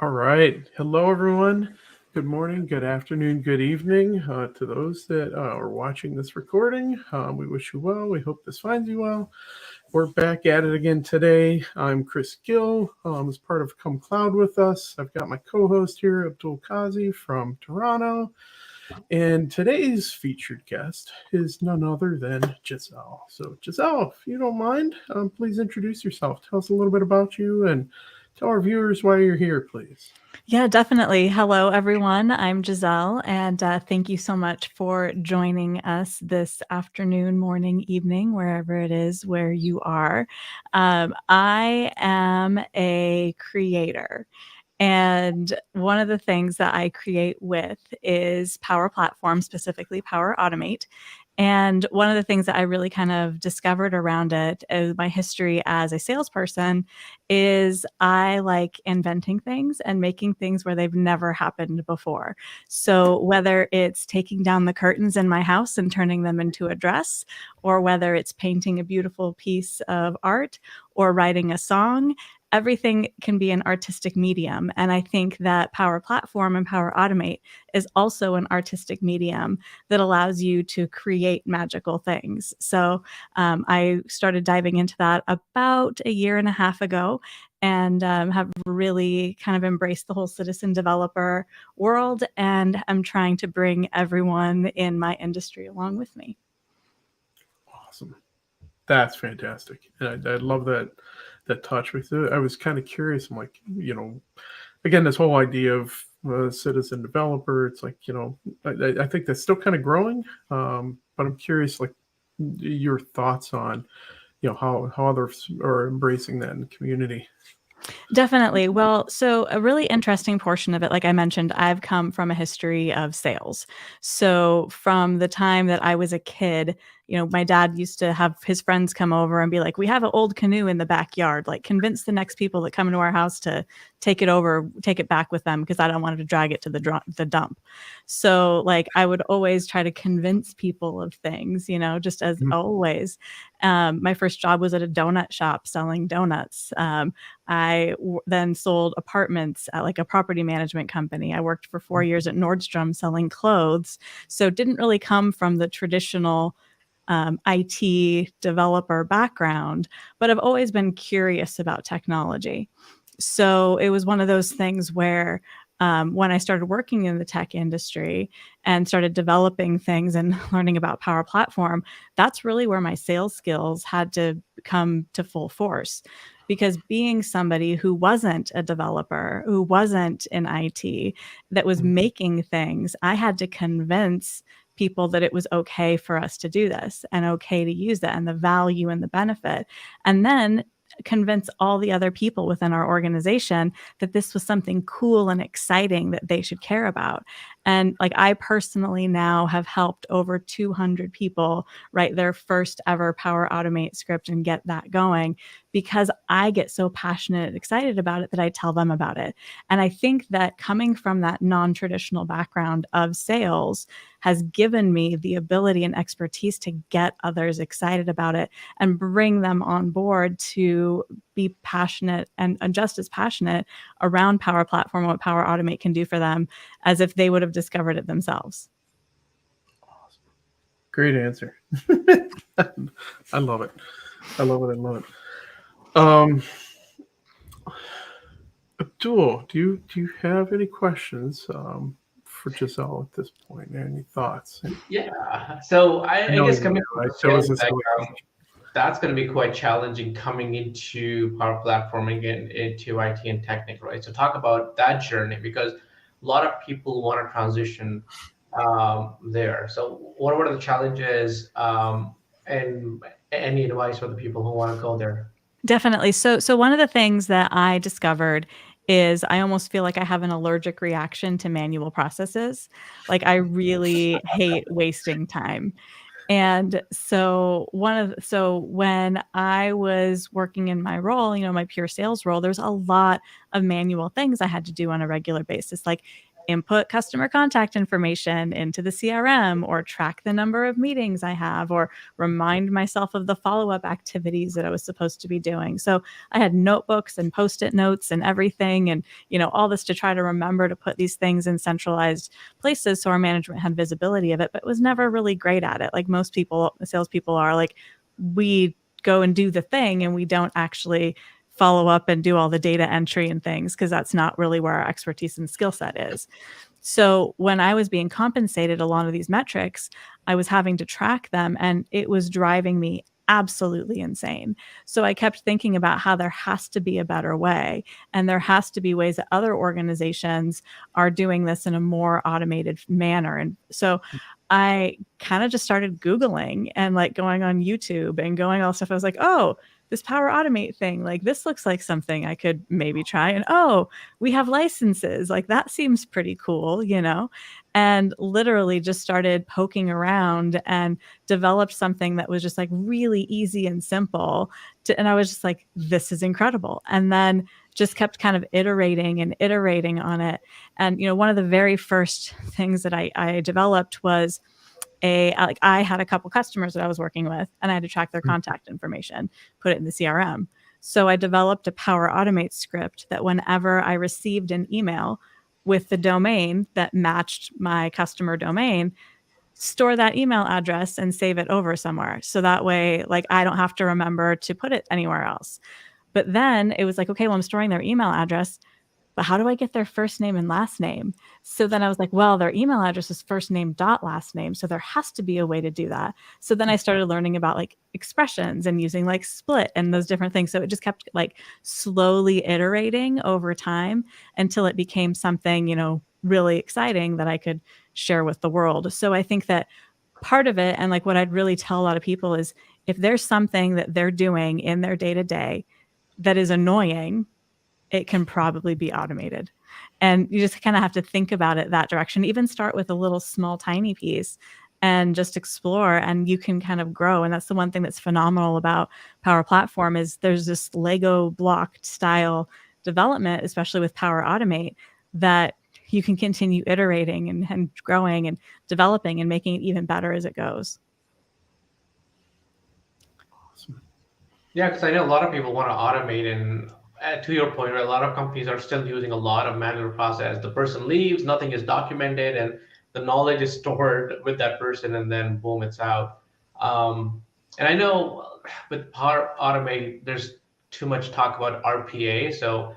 All right. Hello, everyone. Good morning, good afternoon, good evening to those that are watching this recording. We wish you well. We hope this finds you well. We're back at it again today. I'm Chris Gill, as part of Come Cloud with us. I've got my co-host here, Abdul Kazi from Toronto. And today's featured guest is none other than Gizzelle. So, Gizzelle, if you don't mind, please introduce yourself. Tell us a little bit about you and tell our viewers why you're here, please. Yeah, definitely. Hello, everyone. I'm Gizzelle, and thank you so much for joining us this afternoon, morning, evening, wherever it is where you are. I am a creator. And one of the things that I create with is Power Platform, specifically Power Automate. And one of the things that I really kind of discovered around it is my history as a salesperson is I like inventing things and making things where they've never happened before. So whether it's taking down the curtains in my house and turning them into a dress, or whether it's painting a beautiful piece of art or writing a song, everything can be an artistic medium. And I think that Power Platform and Power Automate is also an artistic medium that allows you to create magical things. So I started diving into that about a year and a half ago and have really kind of embraced the whole citizen developer world. And I'm trying to bring everyone in my industry along with me. Awesome. That's fantastic. And I love that touch with it. I was kind of curious. I'm like, again, this whole idea of citizen developer. It's like, I think that's still kind of growing. But I'm curious, like, your thoughts on, how others are embracing that in the community. Definitely. Well, so a really interesting portion of it, like I mentioned, I've come from a history of sales. So from the time that I was a kid, my dad used to have his friends come over and be like, "We have an old canoe in the backyard. Like, convince the next people that come into our house to take it over, take it back with them because I don't want to drag it to the dump." So, like, I would always try to convince people of things, just as Mhm. always. My first job was at a donut shop selling donuts. Then sold apartments at like a property management company. I worked for 4 years at Nordstrom selling clothes. So didn't really come from the traditional IT developer background, but I've always been curious about technology. So it was one of those things where when I started working in the tech industry and started developing things and learning about Power Platform, that's really where my sales skills had to come to full force. Because being somebody who wasn't a developer, who wasn't in IT, that was making things, I had to convince people that it was okay for us to do this and okay to use that and the value and the benefit. And then convince all the other people within our organization that this was something cool and exciting that they should care about. And like I personally now have helped over 200 people write their first ever Power Automate script and get that going because I get so passionate and excited about it that I tell them about it. And I think that coming from that non-traditional background of sales has given me the ability and expertise to get others excited about it and bring them on board to be passionate and just as passionate around Power Platform, what Power Automate can do for them, as if they would have discovered it themselves. Great answer. I love it. I love it. I love it. Um, Abdul, do you have any questions for Giselle at this point? Any thoughts? Yeah. So I I know guess you coming do. from a That was sales a silly background, question. that's going to be quite challenging coming into Power Platforming and into IT and technical, right? So talk about that journey because a lot of people want to transition there. So what are the challenges and any advice for the people who want to go there? Definitely. So one of the things that I discovered is I almost feel like I have an allergic reaction to manual processes. Like I really hate wasting time. And so when I was working in my role, my pure sales role, there's a lot of manual things I had to do on a regular basis, like input customer contact information into the CRM, or track the number of meetings I have, or remind myself of the follow-up activities that I was supposed to be doing. So I had notebooks and post-it notes and everything, and all this to try to remember to put these things in centralized places so our management had visibility of it, but was never really great at it. Like most people, salespeople are like, we go and do the thing and we don't actually follow up and do all the data entry and things, because that's not really where our expertise and skill set is. So when I was being compensated a lot of these metrics, I was having to track them, and it was driving me absolutely insane. So I kept thinking about how there has to be a better way, and there has to be ways that other organizations are doing this in a more automated manner. And so I kind of just started Googling and like going on YouTube and going all stuff. I was like, oh, this Power Automate thing, like this looks like something I could maybe try. And oh, we have licenses, like that seems pretty cool, and literally just started poking around and developed something that was just like really easy and simple and I was just like, this is incredible. And then just kept kind of iterating and iterating on it. And one of the very first things that I developed was I had a couple customers that I was working with, and I had to track their contact information, put it in the CRM. So I developed a Power Automate script that whenever I received an email with the domain that matched my customer domain, store that email address and save it over somewhere. So that way, like, I don't have to remember to put it anywhere else. But then it was like, okay, well, I'm storing their email address, but how do I get their first name and last name? So then I was like, well, their email address is first name dot last name. So there has to be a way to do that. So then I started learning about like expressions and using like split and those different things. So it just kept like slowly iterating over time until it became something, really exciting that I could share with the world. So I think that part of it, and like what I'd really tell a lot of people, is if there's something that they're doing in their day-to-day that is annoying, it can probably be automated. And you just kind of have to think about it that direction. Even start with a little small, tiny piece and just explore, and you can kind of grow. And that's the one thing that's phenomenal about Power Platform is there's this Lego block style development, especially with Power Automate, that you can continue iterating and growing and developing and making it even better as it goes. Awesome. Yeah, because I know a lot of people want to automate, and to your point, a lot of companies are still using a lot of manual process. The person leaves, nothing is documented, and the knowledge is stored with that person, and then boom, it's out. And I know with Power Automate, there's too much talk about RPA. So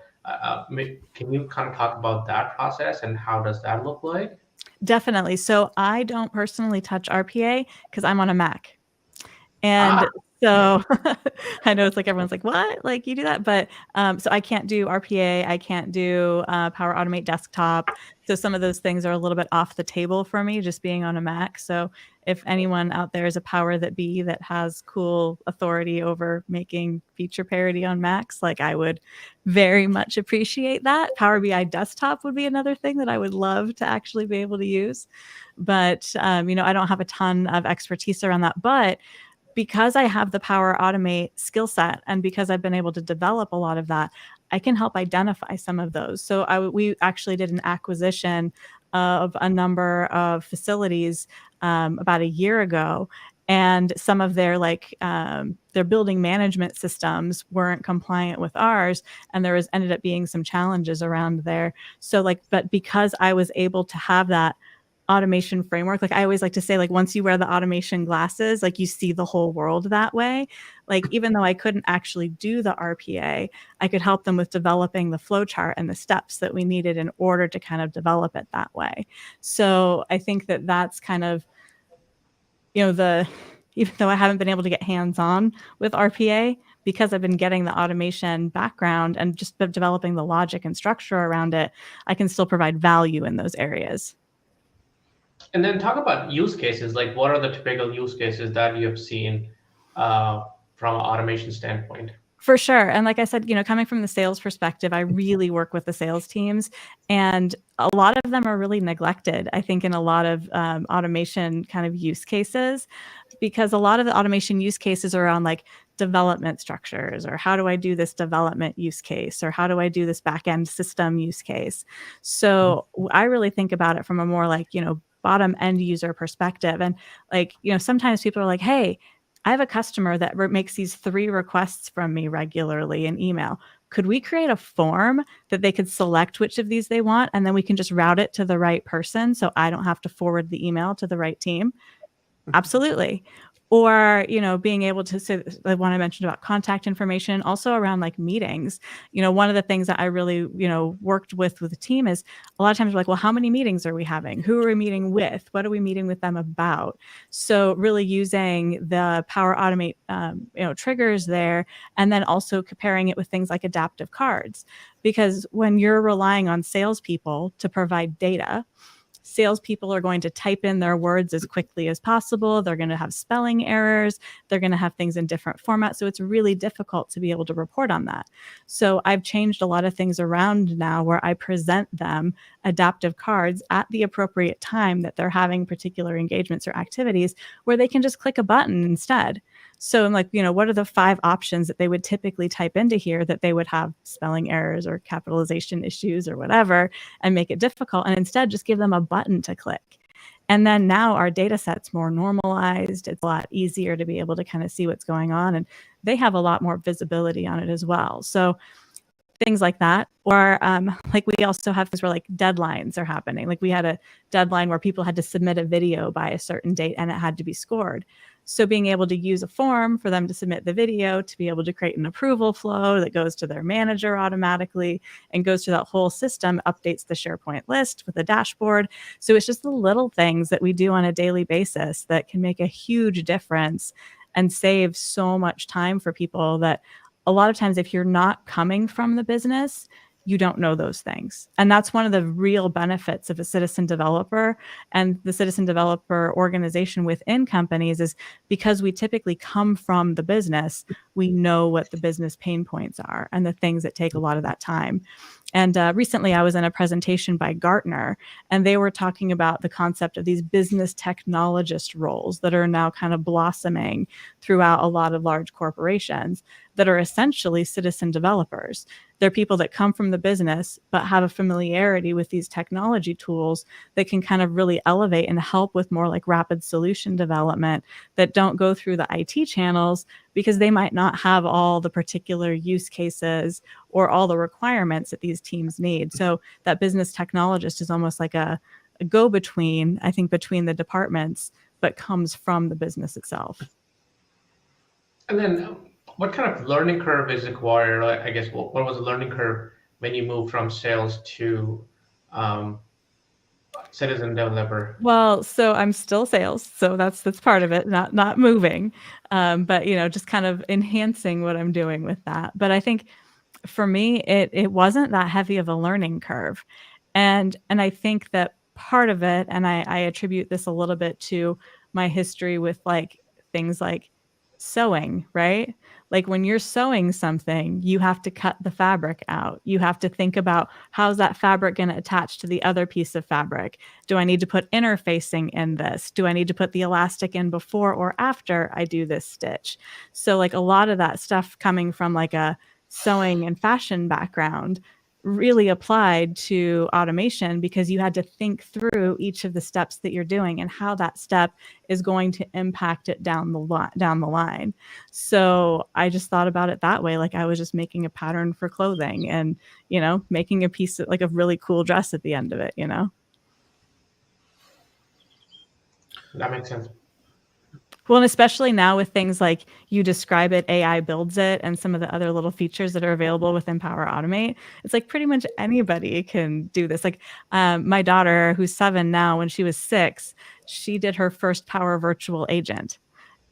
can you kind of talk about that process and how does that look like? Definitely. So I don't personally touch RPA because I'm on a Mac. And so I know it's like everyone's like, what? Like you do that? But so I can't do RPA. I can't do Power Automate desktop. So some of those things are a little bit off the table for me just being on a Mac. So if anyone out there is a Power that be that has cool authority over making feature parity on Macs, like I would very much appreciate that. Power BI desktop would be another thing that I would love to actually be able to use. But, I don't have a ton of expertise around that. But because I have the Power Automate skill set and because I've been able to develop a lot of that, I can help identify some of those. So we actually did an acquisition of a number of facilities about a year ago, and some of their their building management systems weren't compliant with ours, and there ended up being some challenges around there. So but because I was able to have that automation framework, like I always like to say, like once you wear the automation glasses, like you see the whole world that way. Like even though I couldn't actually do the RPA, I could help them with developing the flow chart and the steps that we needed in order to kind of develop it that way. So I think that that's kind of, even though I haven't been able to get hands-on with RPA, because I've been getting the automation background and just developing the logic and structure around it, I can still provide value in those areas. And then talk about use cases. Like, what are the typical use cases that you have seen from an automation standpoint? For sure. And like I said, coming from the sales perspective, I really work with the sales teams, and a lot of them are really neglected, I think, in a lot of automation kind of use cases, because a lot of the automation use cases are around like development structures, or how do I do this development use case, or how do I do this back-end system use case? So I really think about it from a more like, bottom end user perspective. And like, sometimes people are like, hey, I have a customer that makes these 3 requests from me regularly in email. Could we create a form that they could select which of these they want, and then we can just route it to the right person so I don't have to forward the email to the right team? Absolutely. Or, being able to say, like one I mentioned about contact information, also around like meetings. One of the things that I really, worked with the team is a lot of times we're like, well, how many meetings are we having? Who are we meeting with? What are we meeting with them about? So really using the Power Automate, triggers there, and then also comparing it with things like adaptive cards. Because when you're relying on salespeople to provide data, salespeople are going to type in their words as quickly as possible. They're going to have spelling errors. They're going to have things in different formats. So it's really difficult to be able to report on that. So I've changed a lot of things around now where I present them adaptive cards at the appropriate time that they're having particular engagements or activities, where they can just click a button instead. So I'm like, what are the 5 options that they would typically type into here that they would have spelling errors or capitalization issues or whatever, and make it difficult, and instead just give them a button to click. And then now our data set's more normalized. It's a lot easier to be able to kind of see what's going on, and they have a lot more visibility on it as well. So things like that. Or like we also have things where like deadlines are happening. Like we had a deadline where people had to submit a video by a certain date and it had to be scored. So being able to use a form for them to submit the video, to be able to create an approval flow that goes to their manager automatically and goes through that whole system, updates the SharePoint list with a dashboard. So it's just the little things that we do on a daily basis that can make a huge difference and save so much time for people that a lot of times, if you're not coming from the business, you don't know those things. And that's one of the real benefits of a citizen developer and the citizen developer organization within companies, is because we typically come from the business, we know what the business pain points are and the things that take a lot of that time. And recently I was in a presentation by Gartner, and they were talking about the concept of these business technologist roles that are now kind of blossoming throughout a lot of large corporations that are essentially citizen developers. They're people that come from the business, but have a familiarity with these technology tools that can kind of really elevate and help with more like rapid solution development that don't go through the IT channels, because they might not have all the particular use cases or all the requirements that these teams need. So that business technologist is almost like a go-between, I think, between the departments, but comes from the business itself. And then what kind of learning curve is required? I guess what was the learning curve when you moved from sales to citizen developer? Well, so I'm still sales, so that's part of it, not moving, but just kind of enhancing what I'm doing with that. But I think for me, it wasn't that heavy of a learning curve, and I think that part of it, and I attribute this a little bit to my history with like things like sewing, right? Like when you're sewing something, you have to cut the fabric out. You have to think about, how's that fabric going to attach to the other piece of fabric? Do I need to put interfacing in this? Do I need to put the elastic in before or after I do this stitch? So like a lot of that stuff coming from like a sewing and fashion background really applied to automation, because you had to think through each of the steps that you're doing and how that step is going to impact it down the line. So I just thought about it that way. Like I was just making a pattern for clothing and, making a piece of like a really cool dress at the end of it, That makes sense. Well, and especially now with things like you describe it, AI builds it, and some of the other little features that are available within Power Automate, it's like pretty much anybody can do this. Like my daughter, who's 7 now, when she was 6, she did her first Power Virtual Agent.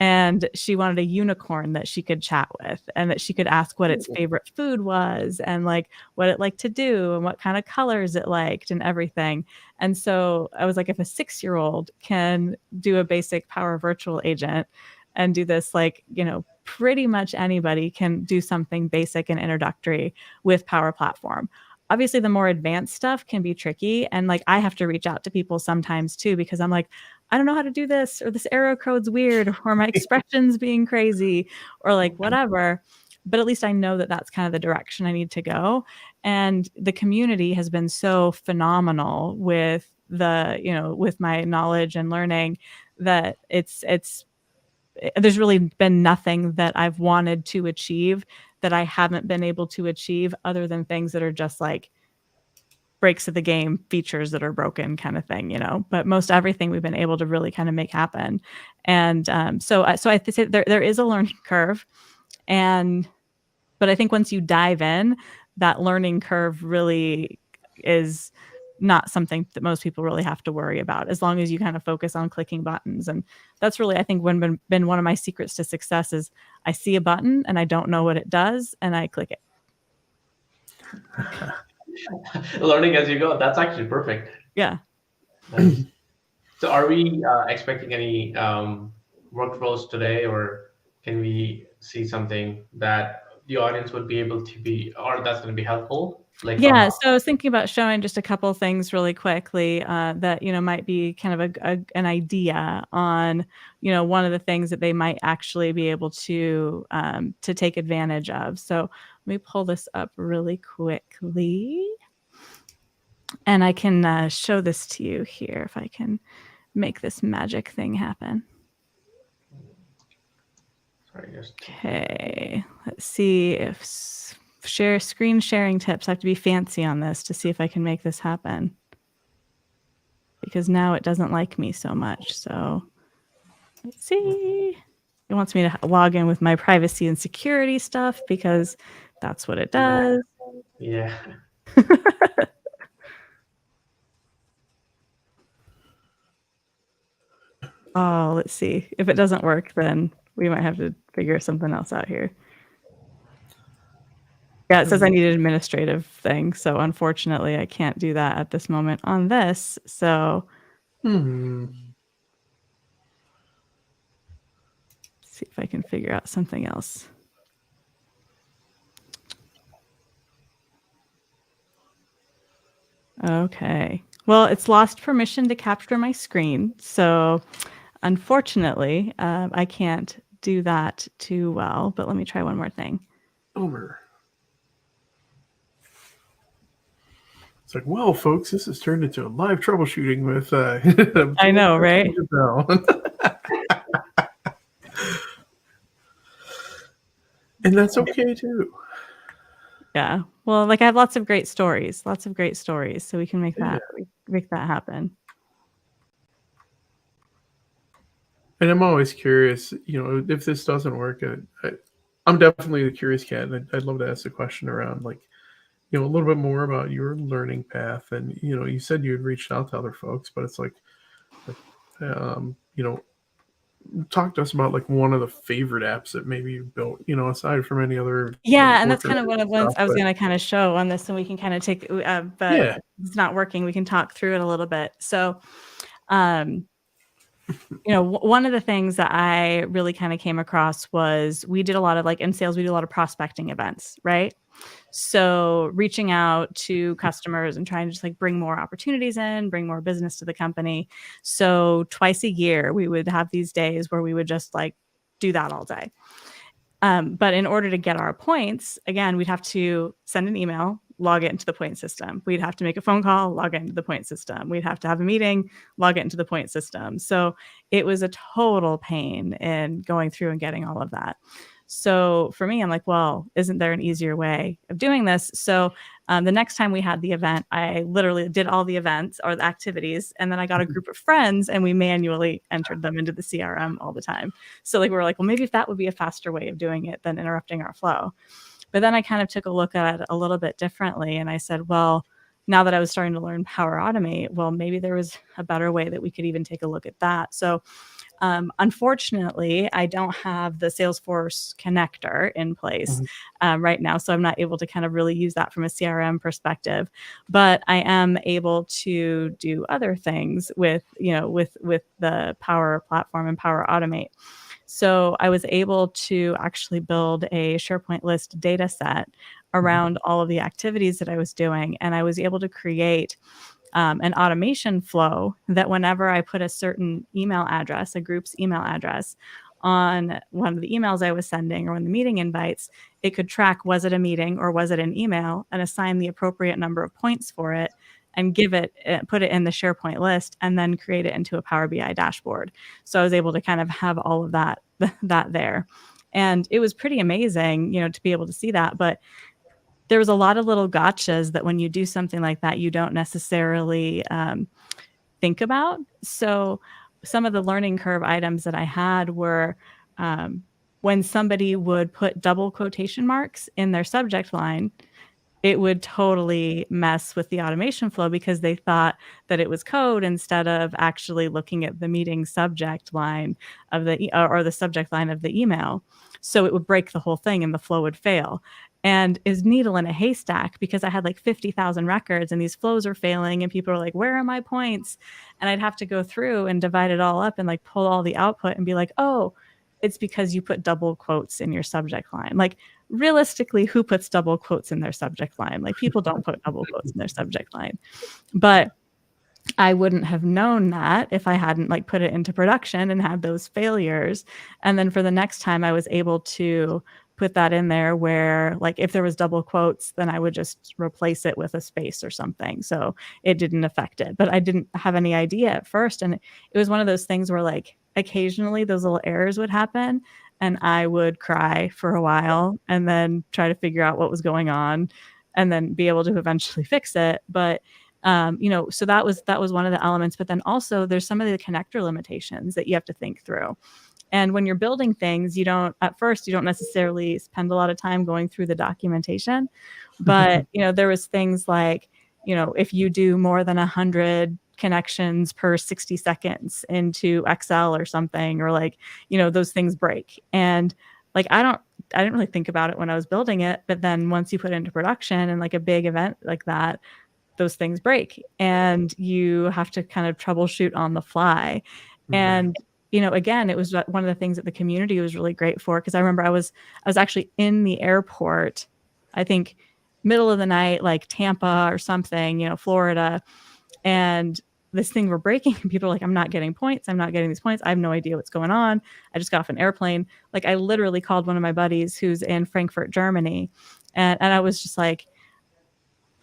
And she wanted a unicorn that she could chat with, and that she could ask what its favorite food was, and like what it liked to do, and what kind of colors it liked, and everything. And so I was like, if a 6-year-old can do a basic Power Virtual Agent and do this, like, pretty much anybody can do something basic and introductory with Power Platform. Obviously, the more advanced stuff can be tricky. And like, I have to reach out to people sometimes too, because I'm like, I don't know how to do this, or this arrow code's weird, or my expressions being crazy, or like whatever. But at least I know that that's kind of the direction I need to go. And the community has been so phenomenal with with my knowledge and learning, that there's really been nothing that I've wanted to achieve that I haven't been able to achieve, other than things that are just like breaks of the game, features that are broken kind of thing, but most everything we've been able to really kind of make happen. And so I think there is a learning curve, but I think once you dive in, that learning curve really is not something that most people really have to worry about, as long as you kind of focus on clicking buttons. And that's really, I think, been one of my secrets to success is I see a button and I don't know what it does, and I click it. Learning as you go. That's actually perfect. Yeah. Nice. So are we expecting any workflows today, or can we see something that the audience would be able to be, or that's going to be helpful? Like Yeah, so I was thinking about showing just a couple of things really quickly that might be kind of an idea on one of the things that they might actually be able to take advantage of. So let me pull this up really quickly, and I can show this to you here if I can make this magic thing happen. Okay, let's see if screen sharing tips. I have to be fancy on this to see if I can make this happen, because now it doesn't like me so much. So let's see. It wants me to log in with my privacy and security stuff, because that's what it does. Yeah. Oh, let's see. If it doesn't work, then we might have to figure something else out here. Yeah, it says I need an administrative thing. So unfortunately, I can't do that at this moment on this. So let's see if I can figure out something else. Okay. Well, it's lost permission to capture my screen. So unfortunately, I can't do that too well. But let me try one more thing. Over. It's like, well, folks, this has turned into a live troubleshooting with. I know, right? And that's okay too. Yeah. Well, like I have lots of great stories, so we can make that happen. And I'm always curious, if this doesn't work, I'm definitely the curious cat, and I'd love to ask a question around, like, a little bit more about your learning path. And, you said you had reached out to other folks, but it's like talk to us about like one of the favorite apps that maybe you built, aside from any other. Yeah, and that's kind of one of the ones I was going to kind of show on this, and we can kind of take, but if it's not working, we can talk through it a little bit. So, one of the things that I really kind of came across was we did a lot of in sales, we do a lot of prospecting events, right? So reaching out to customers and trying to just bring more opportunities in, bring more business to the company. So twice a year, we would have these days where we would just do that all day. But in order to get our points, again, we'd have to send an email, log it into the point system. We'd have to make a phone call, log it into the point system. We'd have to have a meeting, log it into the point system. So it was a total pain in going through and getting all of that. So for me, I'm like, well, isn't there an easier way of doing this? So the next time we had the event, I literally did all the events or the activities, and then I got a group of friends and we manually entered them into the CRM all the time. So we were like, well, maybe if that would be a faster way of doing it than interrupting our flow. But then I kind of took a look at it a little bit differently, and I said, well, now that I was starting to learn Power Automate, well, maybe there was a better way that we could even take a look at that. So unfortunately, I don't have the Salesforce connector in place right now, so I'm not able to kind of really use that from a CRM perspective. But I am able to do other things with the Power Platform and Power Automate. So I was able to actually build a SharePoint list data set around all of the activities that I was doing, and I was able to create an automation flow that whenever I put a certain email address, a group's email address, on one of the emails I was sending or one of the meeting invites, it could track, was it a meeting or was it an email, and assign the appropriate number of points for it and put it in the SharePoint list, and then create it into a Power BI dashboard. So I was able to kind of have all of that there. And it was pretty amazing, to be able to see that. But there was a lot of little gotchas that when you do something like that, you don't necessarily think about. So some of the learning curve items that I had were when somebody would put double quotation marks in their subject line, it would totally mess with the automation flow because they thought that it was code instead of actually looking at the meeting subject line of or the subject line of the email. So it would break the whole thing and the flow would fail. And is needle in a haystack because I had like 50,000 records and these flows are failing and people are like, where are my points? And I'd have to go through and divide it all up and like pull all the output and be like, oh, it's because you put double quotes in your subject line. Like, realistically, who puts double quotes in their subject line? Like, people don't put double quotes in their subject line. But I wouldn't have known that if I hadn't like put it into production and had those failures. And then for the next time, I was able to put that in there where like if there was double quotes, then I would just replace it with a space or something. So it didn't affect it. But I didn't have any idea at first. And it was one of those things where like occasionally those little errors would happen and I would cry for a while and then try to figure out what was going on and then be able to eventually fix it. But so that was one of the elements. But then also there's some of the connector limitations that you have to think through. And when you're building things, you don't necessarily spend a lot of time going through the documentation. But, there was things like, if you do more than 100 connections per 60 seconds into Excel or something, or like, those things break. And like, I didn't really think about it when I was building it. But then once you put it into production and like a big event like that, those things break and you have to kind of troubleshoot on the fly. And again, it was one of the things that the community was really great for, because I remember I was actually in the airport, I think middle of the night, like Tampa or something, Florida, and this thing were breaking and people are like, I'm not getting points. I'm not getting these points. I have no idea what's going on. I just got off an airplane. Like I literally called one of my buddies who's in Frankfurt, Germany. And I was just like,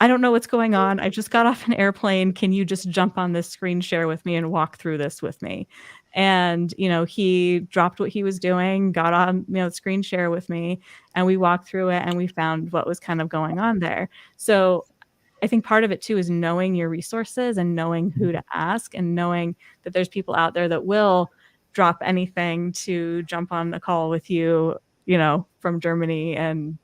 I don't know what's going on. I just got off an airplane. Can you just jump on this screen share with me and walk through this with me? And, he dropped what he was doing, got on, screen share with me, and we walked through it and we found what was kind of going on there. So I think part of it too is knowing your resources and knowing who to ask and knowing that there's people out there that will drop anything to jump on a call with you, from Germany and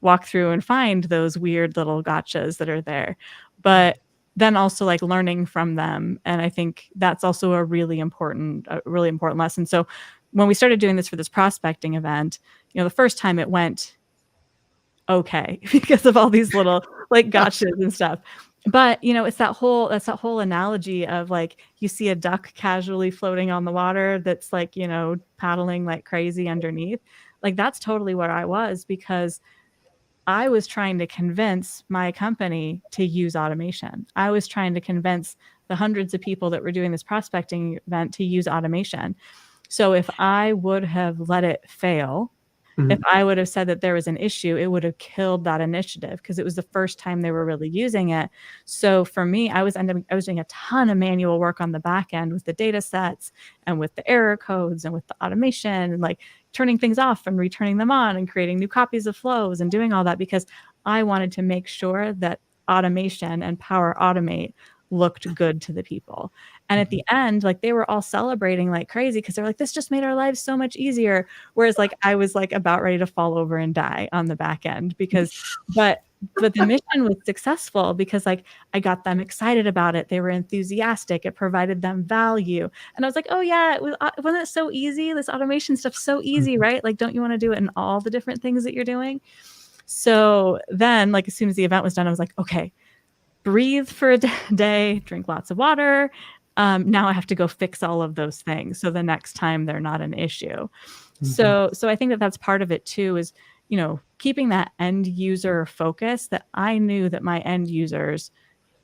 walk through and find those weird little gotchas that are there. But then also like learning from them. And I think that's also a really important lesson. So when we started doing this for this prospecting event, the first time it went okay because of all these little like gotchas and stuff. But it's that whole analogy of like you see a duck casually floating on the water that's like, paddling like crazy underneath. Like that's totally what I was, because I was trying to convince my company to use automation. I was trying to convince the hundreds of people that were doing this prospecting event to use automation. So if I would have let it fail, if I would have said that there was an issue, it would have killed that initiative because it was the first time they were really using it. So for me, I was doing a ton of manual work on the back end with the data sets and with the error codes and with the automation and like turning things off and returning them on and creating new copies of flows and doing all that because I wanted to make sure that automation and Power Automate looked good to the people. And at the end, like they were all celebrating like crazy because they're like, this just made our lives so much easier. Whereas like I was like about ready to fall over and die on the back end but the mission was successful because like I got them excited about it. They were enthusiastic. It provided them value. And I was like, oh yeah, wasn't it so easy? This automation stuff's so easy, right? Like, don't you want to do it in all the different things that you're doing? So then like as soon as the event was done, I was like, okay, breathe for a day, drink lots of water. Now I have to go fix all of those things. So the next time they're not an issue. So I think that that's part of it too, is, keeping that end user focus, that I knew that my end users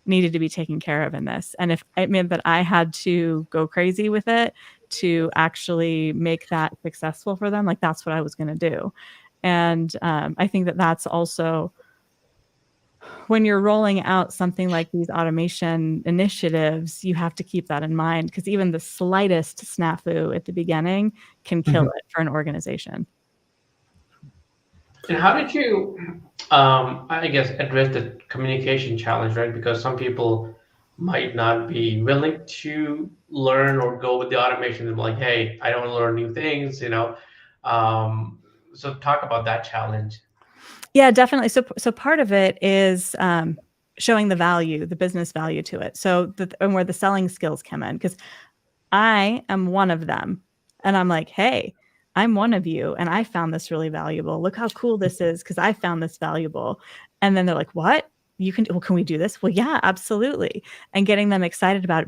needed to be taken care of in this. And if it meant that I had to go crazy with it to actually make that successful for them, like that's what I was going to do. And I think that that's also when you're rolling out something like these automation initiatives, you have to keep that in mind, because even the slightest snafu at the beginning can kill it for an organization. And how did you, I guess, address the communication challenge, right? Because some people might not be willing to learn or go with the automation. And like, hey, I don't want to learn new things, you know. So talk about that challenge. Yeah, definitely. So part of it is showing the value, the business value to it. So and where the selling skills come in, because I am one of them, and I'm like, hey, I'm one of you, and I found this really valuable. Look how cool this is, because I found this valuable. And then they're like, what? Can we do this? Well, yeah, absolutely. And getting them excited about it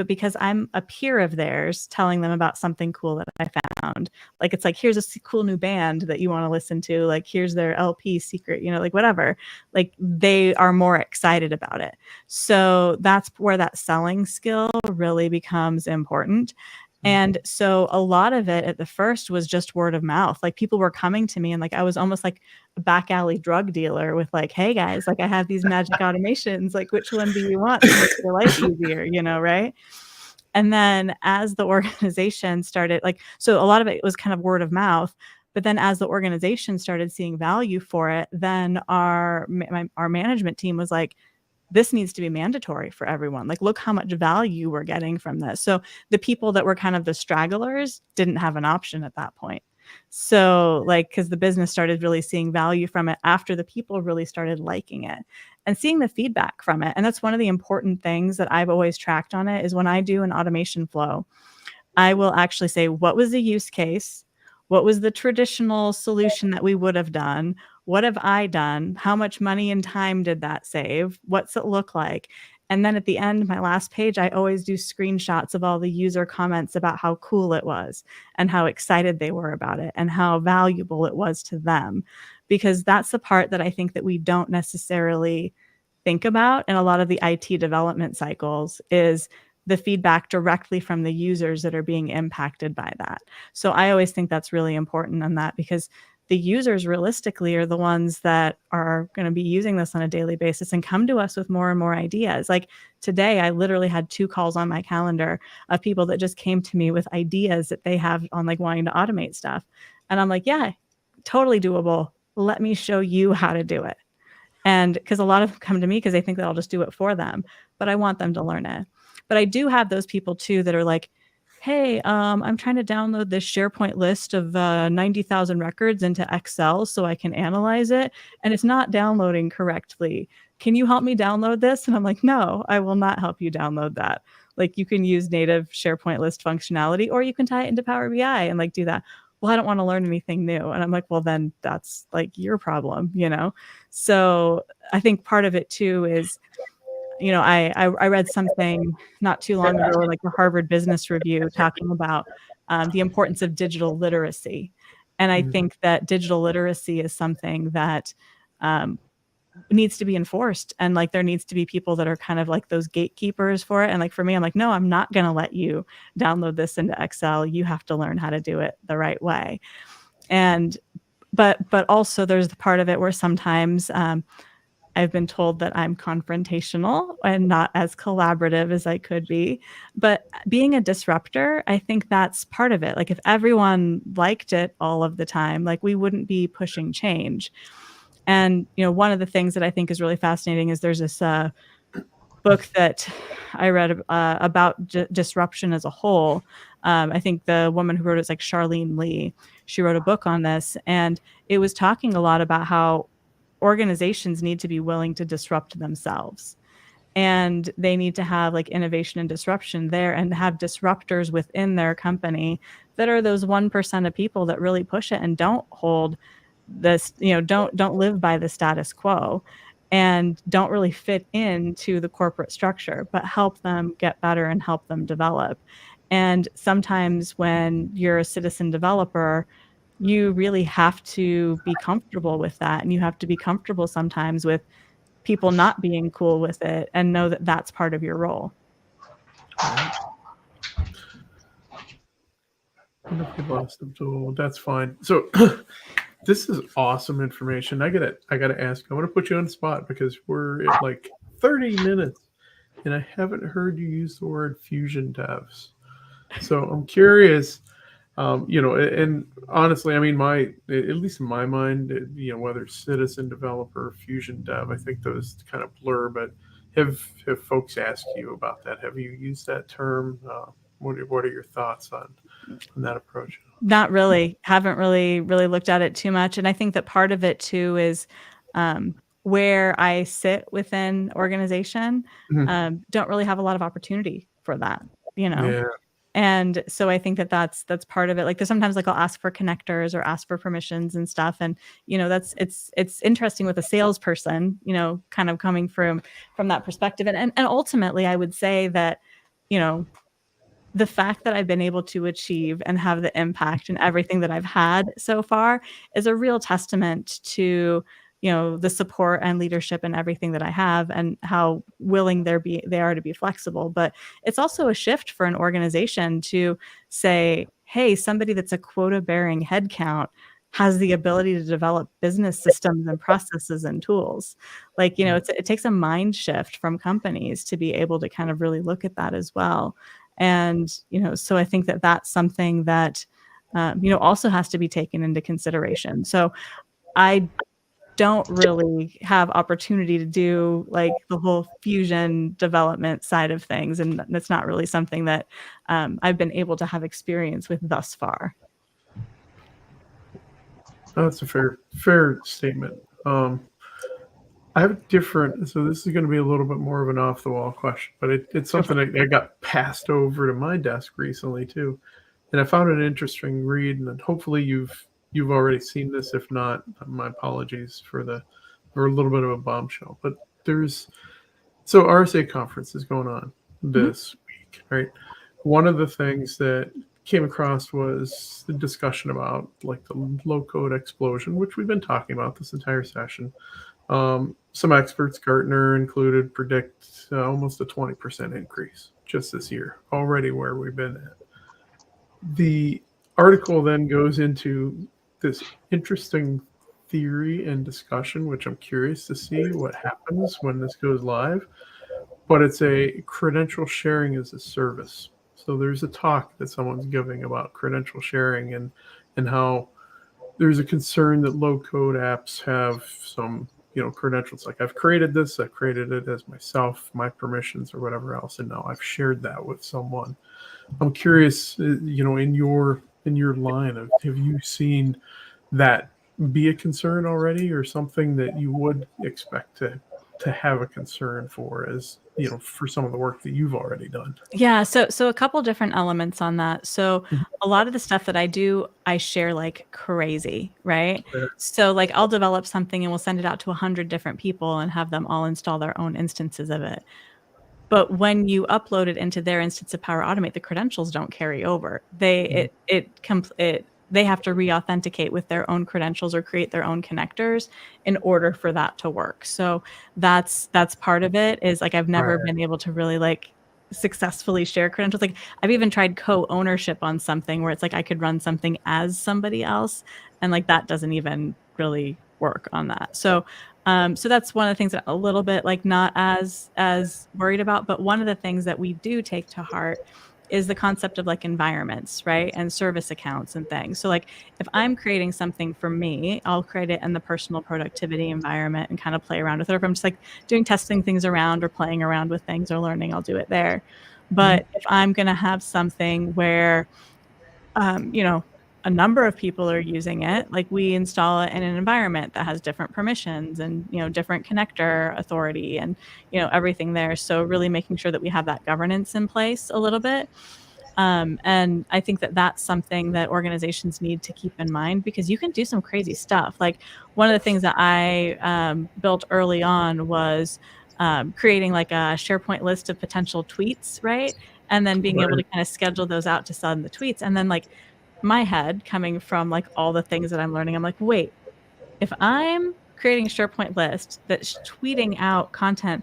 because I'm a peer of theirs, telling them about something cool that I found. Like, it's like, here's a cool new band that you want to listen to. Like, here's their LP secret, like whatever. Like, they are more excited about it. So that's where that selling skill really becomes important. And so a lot of it at the first was just word of mouth. Like, people were coming to me, and like I was almost like a back alley drug dealer with like, hey guys, like I have these magic automations. Like, which one do you want to make your life easier? Right? And then as the organization started, like, so a lot of it was kind of word of mouth. But then as the organization started seeing value for it, then our management team was like, this needs to be mandatory for everyone. Like, look how much value we're getting from this. So the people that were kind of the stragglers didn't have an option at that point. So like, because the business started really seeing value from it after the people really started liking it and seeing the feedback from it. And that's one of the important things that I've always tracked on it, is when I do an automation flow, I will actually say, what was the use case? What was the traditional solution that we would have done? What have I done? How much money and time did that save? What's it look like? And then at the end, my last page, I always do screenshots of all the user comments about how cool it was and how excited they were about it and how valuable it was to them. Because that's the part that I think that we don't necessarily think about in a lot of the IT development cycles, is the feedback directly from the users that are being impacted by that. So I always think that's really important on that, because the users realistically are the ones that are going to be using this on a daily basis and come to us with more and more ideas. Like today, I literally had 2 calls on my calendar of people that just came to me with ideas that they have on like wanting to automate stuff. And I'm like, yeah, totally doable. Let me show you how to do it. And because a lot of them come to me because they think that I'll just do it for them, but I want them to learn it. But I do have those people too that are like, hey, I'm trying to download this SharePoint list of 90,000 records into Excel so I can analyze it, and it's not downloading correctly. Can you help me download this? And I'm like, no, I will not help you download that. Like, you can use native SharePoint list functionality, or you can tie it into Power BI and like do that. Well, I don't want to learn anything new. And I'm like, well, then that's like your problem, So I think part of it too is, I read something not too long ago, like the Harvard Business Review, talking about the importance of digital literacy. And I think that digital literacy is something that needs to be enforced. And like, there needs to be people that are kind of like those gatekeepers for it. And like, for me, I'm like, no, I'm not going to let you download this into Excel. You have to learn how to do it the right way. And, but also there's the part of it where sometimes, I've been told that I'm confrontational and not as collaborative as I could be. But being a disruptor, I think that's part of it. Like, if everyone liked it all of the time, like, we wouldn't be pushing change. And, one of the things that I think is really fascinating is there's this book that I read about disruption as a whole. I think the woman who wrote it is like Charlene Lee. She wrote a book on this, and it was talking a lot about how organizations need to be willing to disrupt themselves, and they need to have like innovation and disruption there, and have disruptors within their company that are those 1% of people that really push it and don't hold this, don't live by the status quo and don't really fit into the corporate structure, but help them get better and help them develop. And sometimes when you're a citizen developer, you really have to be comfortable with that. And you have to be comfortable sometimes with people not being cool with it, and know that that's part of your role. Right. What if we lost them? So that's fine. So this is awesome information. I gotta ask. I want to put you on the spot because we're at like 30 minutes, and I haven't heard you use the word fusion devs. So I'm curious. And honestly, I mean, at least in my mind, whether citizen developer, fusion dev, I think those kind of blur. But have folks asked you about that? Have you used that term? What are your thoughts on that approach? Not really. Haven't really looked at it too much. And I think that part of it too is where I sit within organization, Mhm. don't really have a lot of opportunity for that, you know? Yeah. And so I think that that's part of it. Like there's sometimes like I'll ask for connectors or ask for permissions and stuff. And, it's interesting with a salesperson, kind of coming from that perspective. And ultimately I would say that, the fact that I've been able to achieve and have the impact in everything that I've had so far is a real testament to, the support and leadership and everything that I have and how willing they are to be flexible. But it's also a shift for an organization to say, hey, somebody that's a quota bearing headcount has the ability to develop business systems and processes and tools. Like, it takes a mind shift from companies to be able to kind of really look at that as well. And, so I think that that's something that, also has to be taken into consideration. So I don't really have opportunity to do like the whole fusion development side of things. And that's not really something that I've been able to have experience with thus far. That's a fair statement. I have a different, so this is going to be a little bit more of an off the wall question, but it's something I got passed over to my desk recently too, and I found an interesting read, and hopefully you've already seen this. If not, my apologies for a little bit of a bombshell. But so RSA conference is going on this week, right? One of the things that came across was the discussion about like the low code explosion, which we've been talking about this entire session. Some experts, Gartner included, predict almost a 20% increase just this year, already where we've been at. The article then goes into this interesting theory and discussion, which I'm curious to see what happens when this goes live. But it's a credential sharing as a service. So there's a talk that someone's giving about credential sharing and how there's a concern that low code apps have some credentials, like I've created this, I created it as myself, my permissions or whatever else, and now I've shared that with someone. I'm curious, in your line of, have you seen that be a concern already, or something that you would expect to have a concern for, as for some of the work that you've already done? Yeah, so a couple different elements on that. So a lot of the stuff that I do, I share like crazy, right? Sure. So like I'll develop something and we'll send it out to 100 different people and have them all install their own instances of it. But when you upload it into their instance of Power Automate, the credentials don't carry over. They have to re-authenticate with their own credentials or create their own connectors in order for that to work. So that's part of it, is like I've never Right. been able to really like successfully share credentials. Like I've even tried co-ownership on something where it's like I could run something as somebody else, and like that doesn't even really work on that. So so that's one of the things that a little bit like not as worried about. But one of the things that we do take to heart is the concept of like environments, right? And service accounts and things. So like if I'm creating something for me, I'll create it in the personal productivity environment and kind of play around with it. Or if I'm just like doing testing things around or playing around with things or learning, I'll do it there. But if I'm going to have something where a number of people are using it, like we install it in an environment that has different permissions and, different connector authority and, everything there. So really making sure that we have that governance in place a little bit. And I think that that's something that organizations need to keep in mind, because you can do some crazy stuff. Like one of the things that I built early on was creating like a SharePoint list of potential tweets, right? And then being able to kind of schedule those out to send the tweets. And then like my head coming from like all the things that I'm learning, I'm like, wait, if I'm creating a SharePoint list that's tweeting out content,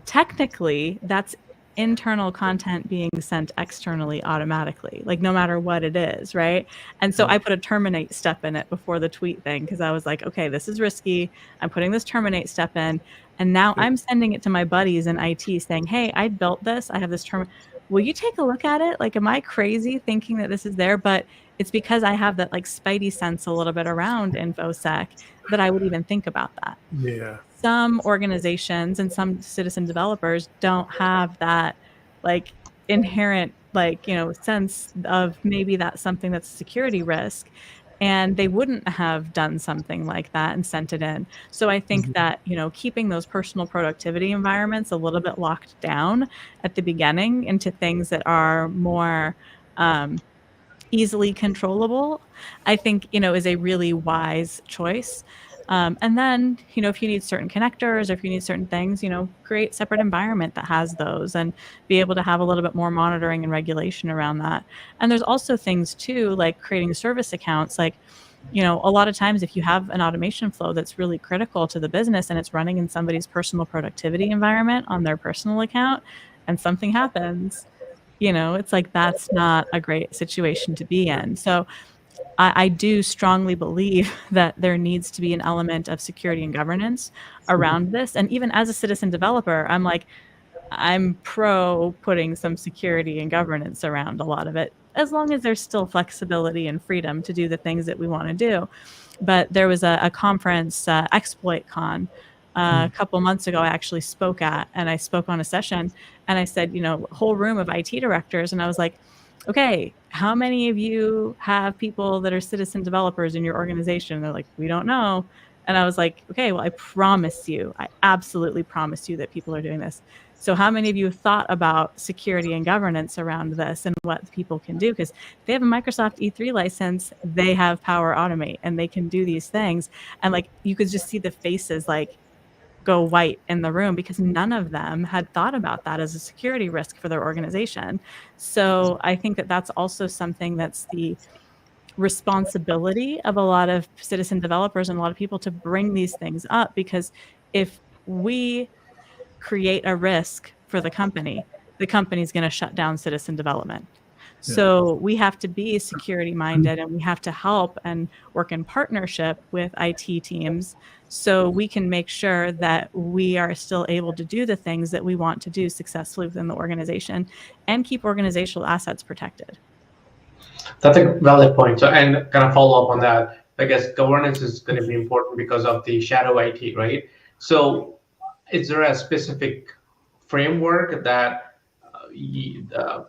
technically that's internal content being sent externally automatically, like no matter what it is, right? And so I put a terminate step in it before the tweet thing because I was like, okay, this is risky. I'm putting this terminate step in. And now I'm sending it to my buddies in IT saying, hey, I built this. I have this term. Will you take a look at it? Like, am I crazy thinking that this is there? But it's because I have that like spidey sense a little bit around InfoSec that I would even think about that. Yeah. Some organizations and some citizen developers don't have that like inherent like sense of maybe that's something that's a security risk, and they wouldn't have done something like that and sent it in. So I think that keeping those personal productivity environments a little bit locked down at the beginning into things that are more easily controllable, I think, is a really wise choice. And then, if you need certain connectors or if you need certain things, create separate environment that has those and be able to have a little bit more monitoring and regulation around that. And there's also things too, like creating service accounts. Like, a lot of times if you have an automation flow that's really critical to the business and it's running in somebody's personal productivity environment on their personal account and something happens, it's like that's not a great situation to be in. So I do strongly believe that there needs to be an element of security and governance around this. And even as a citizen developer, I'm pro putting some security and governance around a lot of it, as long as there's still flexibility and freedom to do the things that we want to do. But there was a conference, Exploit Con, a couple months ago I actually spoke at, and I spoke on a session, and I said, whole room of IT directors, and I was like, okay, how many of you have people that are citizen developers in your organization? And they're like, we don't know. And I was like, okay, well, I absolutely promise you that people are doing this. So how many of you have thought about security and governance around this and what people can do? Because they have a Microsoft E3 license, they have Power Automate, and they can do these things. And like, you could just see the faces like go white in the room because none of them had thought about that as a security risk for their organization. So I think that that's also something that's the responsibility of a lot of citizen developers and a lot of people to bring these things up, because if we create a risk for the company's going to shut down citizen development. So we have to be security minded, and we have to help and work in partnership with IT teams so we can make sure that we are still able to do the things that we want to do successfully within the organization and keep organizational assets protected. That's a valid point. So, and kind of follow up on that, I guess governance is going to be important because of the shadow IT, right? So is there a specific framework that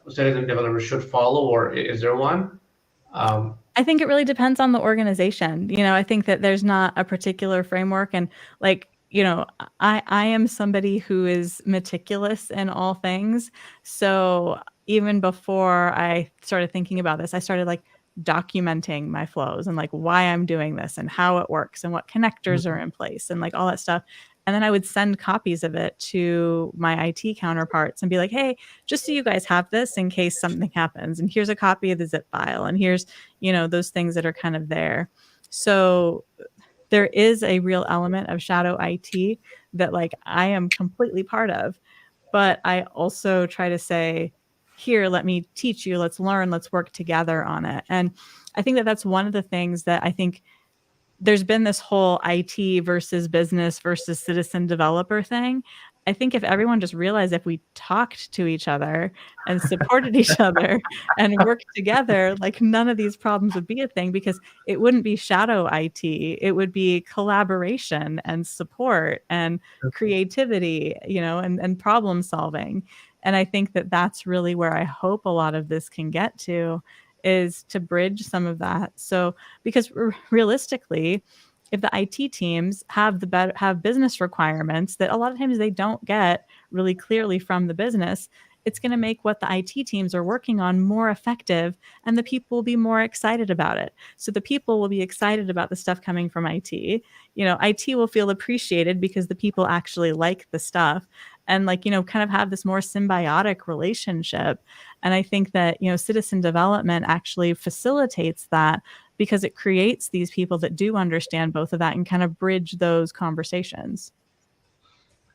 citizen developers should follow, or is there one? I think it really depends on the organization. I think that there's not a particular framework, and like, I am somebody who is meticulous in all things. So even before I started thinking about this, I started like documenting my flows and like why I'm doing this and how it works and what connectors are in place and like all that stuff. And then I would send copies of it to my IT counterparts and be like, hey, just so you guys have this in case something happens. And here's a copy of the zip file. And here's, those things that are kind of there. So there is a real element of shadow IT that like I am completely part of. But I also try to say, here, let me teach you, let's learn, let's work together on it. And I think that that's one of the things that I think there's been this whole IT versus business versus citizen developer thing. I think if everyone just realized if we talked to each other and supported each other and worked together, like none of these problems would be a thing, because it wouldn't be shadow IT. It would be collaboration and support and creativity, and problem solving. And I think that that's really where I hope a lot of this can get to, is to bridge some of that. So, because realistically, if the IT teams have business requirements that a lot of times they don't get really clearly from the business, it's going to make what the IT teams are working on more effective, and the people will be more excited about it. So the people will be excited about the stuff coming from IT. IT will feel appreciated because the people actually like the stuff, and like, kind of have this more symbiotic relationship. And I think that, citizen development actually facilitates that because it creates these people that do understand both of that and kind of bridge those conversations.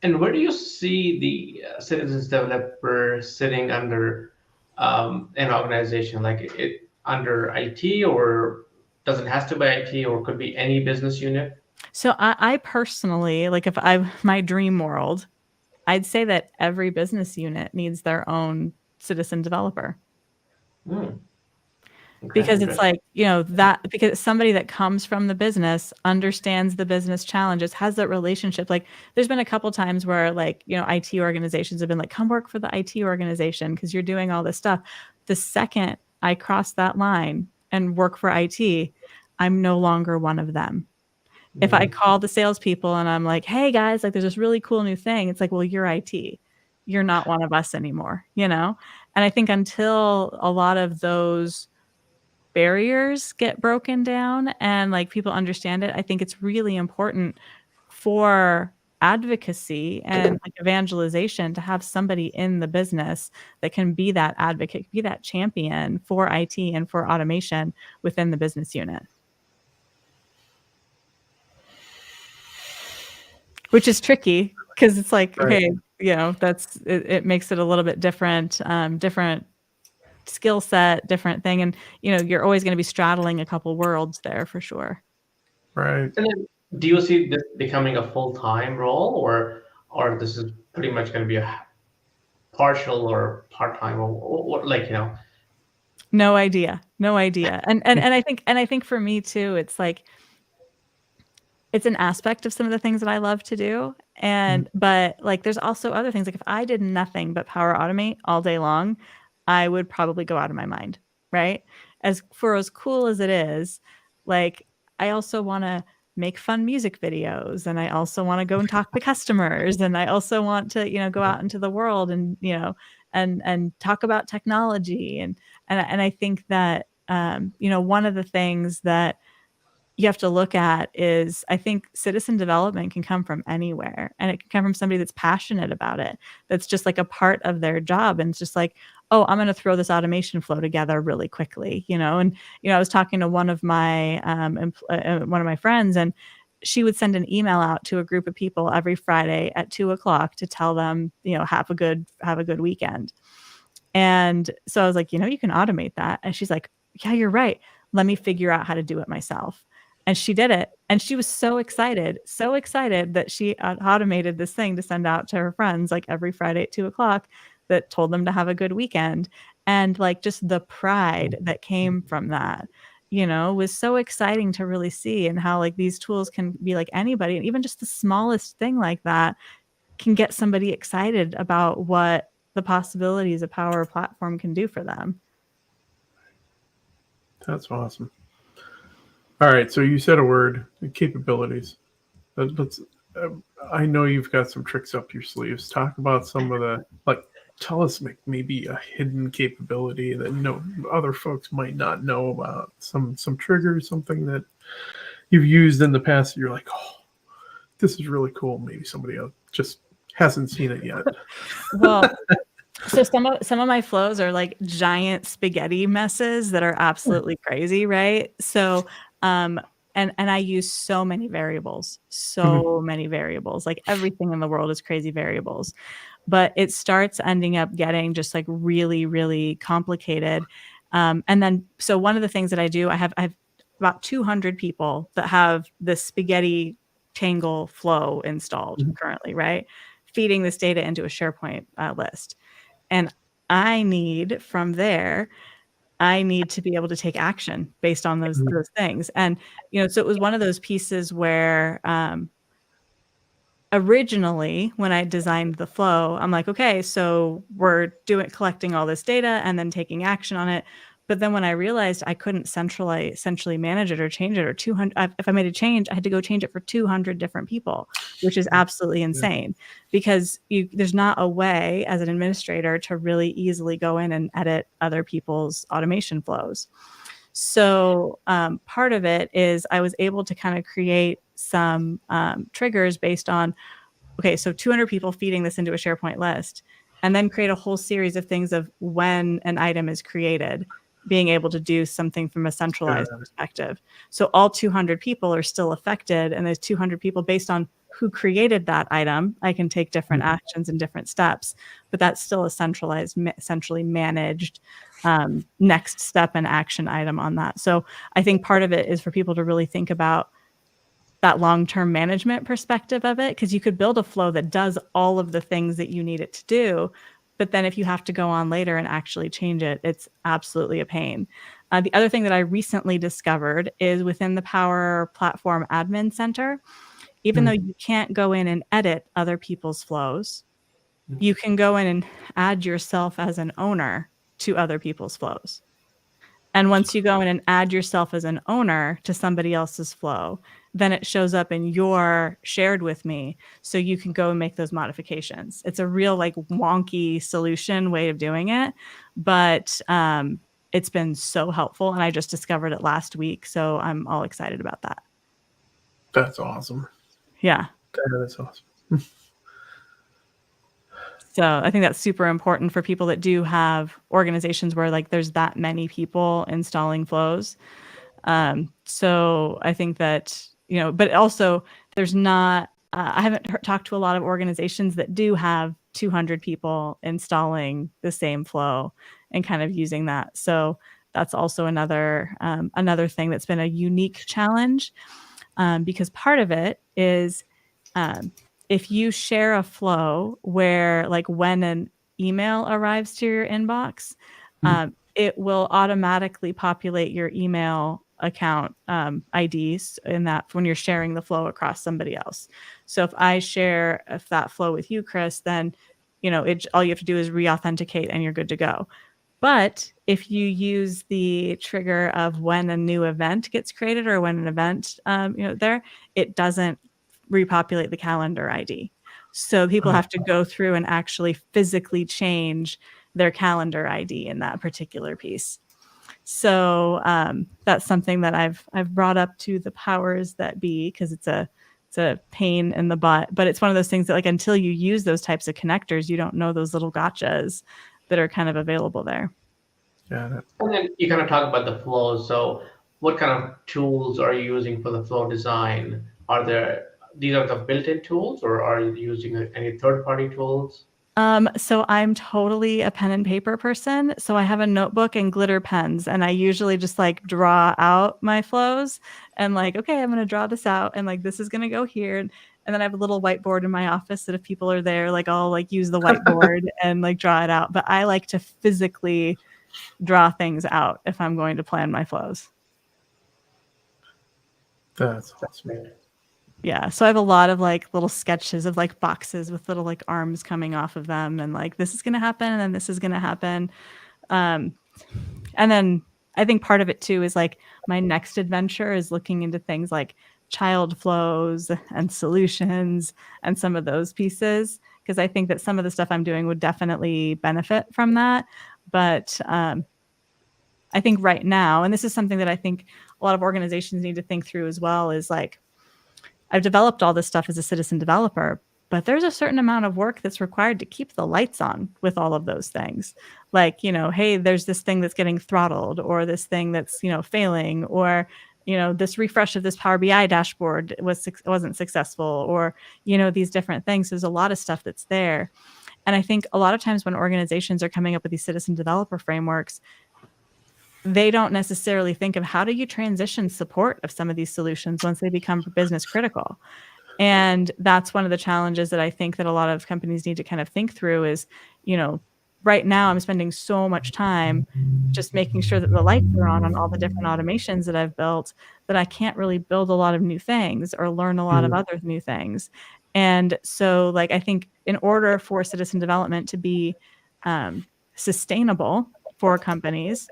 And where do you see the citizens developer sitting under an organization like it under IT, or does it have to be IT, or could be any business unit? So I personally, like, if I my dream world, I'd say that every business unit needs their own citizen developer. Hmm. Okay, Because it's interesting. like, that because it's somebody that comes from the business, understands the business challenges, has that relationship. Like, there's been a couple times where, like, IT organizations have been like, come work for the IT organization because you're doing all this stuff. The second I cross that line and work for IT, I'm no longer one of them. If I Mhm. call the salespeople and I'm like, hey guys, like, there's this really cool new thing, it's like, well, you're IT. You're not one of us anymore, And I think until a lot of those barriers get broken down and, like, people understand it, I think it's really important for advocacy and, like, evangelization to have somebody in the business that can be that advocate, be that champion for IT and for automation within the business unit. Which is tricky because it's like, Right. okay, it makes it a little bit different, different skill set, different thing, and, you're always gonna be straddling a couple worlds there for sure. Right. And then, do you see this becoming a full-time role, or this is pretty much going to be a partial or part-time, or what, like, No idea, no idea, and I think for me too, it's like it's an aspect of some of the things that I love to do, but, like, there's also other things, like, if I did nothing but Power Automate all day long, I would probably go out of my mind, right? As cool as it is, like, I also wanna make fun music videos, and I also wanna go and talk to customers, and I also want to, go out into the world and, and talk about technology, and I think that, one of the things that you have to look at is, I think citizen development can come from anywhere, and it can come from somebody that's passionate about it. That's just like a part of their job. And it's just like, oh, I'm going to throw this automation flow together really quickly, and, I was talking to one of my friends, and she would send an email out to a group of people every Friday at 2 o'clock to tell them, have a good weekend. And so I was like, you can automate that. And she's like, yeah, you're right. Let me figure out how to do it myself. And she did it. And she was so excited that she automated this thing to send out to her friends like every Friday at 2 o'clock that told them to have a good weekend. And, like, just the pride that came from that, was so exciting to really see, and how, like, these tools can be like anybody. And even just the smallest thing like that can get somebody excited about what the possibilities of Power Platform can do for them. That's awesome. All right. So you said a word, capabilities. Let's. I know you've got some tricks up your sleeves. Talk about some of the, like. Tell us maybe a hidden capability that no other folks might not know about. Some triggers, something that you've used in the past. That you're like, oh, this is really cool. Maybe somebody else just hasn't seen it yet. Well, so some of my flows are like giant spaghetti messes that are absolutely crazy, right? So, and I use so many variables, like everything in the world is crazy variables, but it starts ending up getting just like really, really complicated. And then, so one of the things that I have about 200 people that have this spaghetti tangle flow installed currently, right? Feeding this data into a SharePoint list. And from there, I need to be able to take action based on those things. And, so it was one of those pieces where, originally when I designed the flow, I'm like, okay, so we're collecting all this data and then taking action on it. But then when I realized I couldn't centrally manage it or change it, or 200, if I made a change, I had to go change it for 200 different people, which is absolutely insane, because there's not a way as an administrator to really easily go in and edit other people's automation flows. So part of it is I was able to kind of create some triggers based on, okay, so 200 people feeding this into a SharePoint list, and then create a whole series of things of when an item is created, being able to do something from a centralized perspective. So all 200 people are still affected, and those 200 people, based on who created that item, I can take different actions and different steps, but that's still a centralized, centrally managed next step and action item on that. So I think part of it is for people to really think about that long-term management perspective of it, because you could build a flow that does all of the things that you need it to do, but then if you have to go on later and actually change it, it's absolutely a pain. The other thing that I recently discovered is within the Power Platform Admin Center, even though you can't go in and edit other people's flows, you can go in and add yourself as an owner to other people's flows. And once you go in and add yourself as an owner to somebody else's flow, then it shows up in your shared with me. So you can go and make those modifications. It's a real like wonky solution way of doing it, but it's been so helpful. And I just discovered it last week. So I'm all excited about that. That's awesome. Yeah. That's awesome. So I think that's super important for people that do have organizations where like there's that many people installing flows. So I think that, you know, but also there's not, I haven't talked to a lot of organizations that do have 200 people installing the same flow and kind of using that. So that's also another thing that's been a unique challenge, because part of it is, if you share a flow where like when an email arrives to your inbox, it will automatically populate your email account IDs in that when you're sharing the flow across somebody else. So if I share that flow with you, Chris, then, you know, all you have to do is re-authenticate and you're good to go. But if you use the trigger of when a new event gets created or when an event, it doesn't repopulate the calendar ID. So people have to go through and actually physically change their calendar ID in that particular piece. So that's something that I've brought up to the powers that be, because it's a pain in the butt. But it's one of those things that like until you use those types of connectors, you don't know those little gotchas that are kind of available there. Got it. And then you kind of talk about the flow. So what kind of tools are you using for the flow design? These are the built-in tools, or are you using any third-party tools? So I'm totally a pen and paper person. So I have a notebook and glitter pens, and I usually just like draw out my flows and like, okay, I'm going to draw this out and like, this is going to go here. And then I have a little whiteboard in my office that if people are there, like I'll like use the whiteboard and like draw it out. But I like to physically draw things out if I'm going to plan my flows. That's awesome. Yeah. So I have a lot of like little sketches of like boxes with little like arms coming off of them. And like, this is going to happen. And then this is going to happen. And then I think part of it too is like my next adventure is looking into things like child flows and solutions and some of those pieces. Because I think that some of the stuff I'm doing would definitely benefit from that. But I think right now, and this is something that I think a lot of organizations need to think through as well, is like, I've developed all this stuff as a citizen developer, but there's a certain amount of work that's required to keep the lights on with all of those things. Like, you know, hey, there's this thing that's getting throttled, or this thing that's, you know, failing, or, you know, this refresh of this Power BI dashboard wasn't successful, or, you know, these different things. There's a lot of stuff that's there. And I think a lot of times when organizations are coming up with these citizen developer frameworks, they don't necessarily think of how do you transition support of some of these solutions once they become business critical. And that's one of the challenges that I think that a lot of companies need to kind of think through is, you know, right now I'm spending so much time just making sure that the lights are on all the different automations that I've built that I can't really build a lot of new things or learn a lot of other new things. And so like, I think in order for citizen development to be sustainable for companies,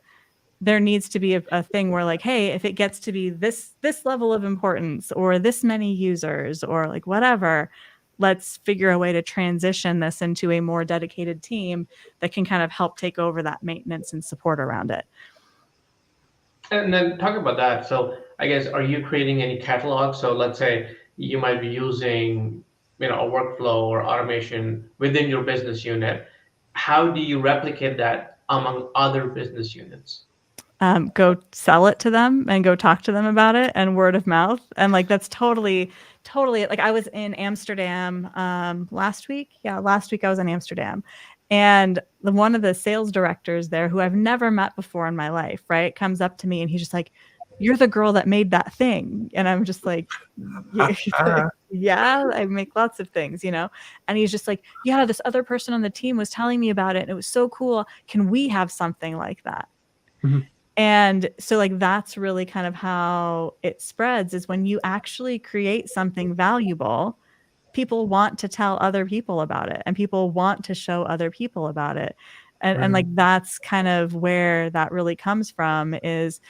there needs to be a thing where like, hey, if it gets to be this level of importance or this many users or like whatever, let's figure a way to transition this into a more dedicated team that can kind of help take over that maintenance and support around it. And then talk about that. So I guess, are you creating any catalog? So let's say you might be using, you know, a workflow or automation within your business unit. How do you replicate that among other business units? go sell it to them and go talk to them about it, and word of mouth. And like, that's totally like, I was in Amsterdam last week. Yeah, last week I was in Amsterdam, and one of the sales directors there, who I've never met before in my life, right, comes up to me and he's just like, "You're the girl that made that thing." And I'm just like, yeah, yeah, I make lots of things, you know? And he's just like, "Yeah, this other person on the team was telling me about it and it was so cool. Can we have something like that?" Mhm. And so like, that's really kind of how it spreads, is when you actually create something valuable, people want to tell other people about it, and people want to show other people about it. And Right. like, that's kind of where that really comes from, is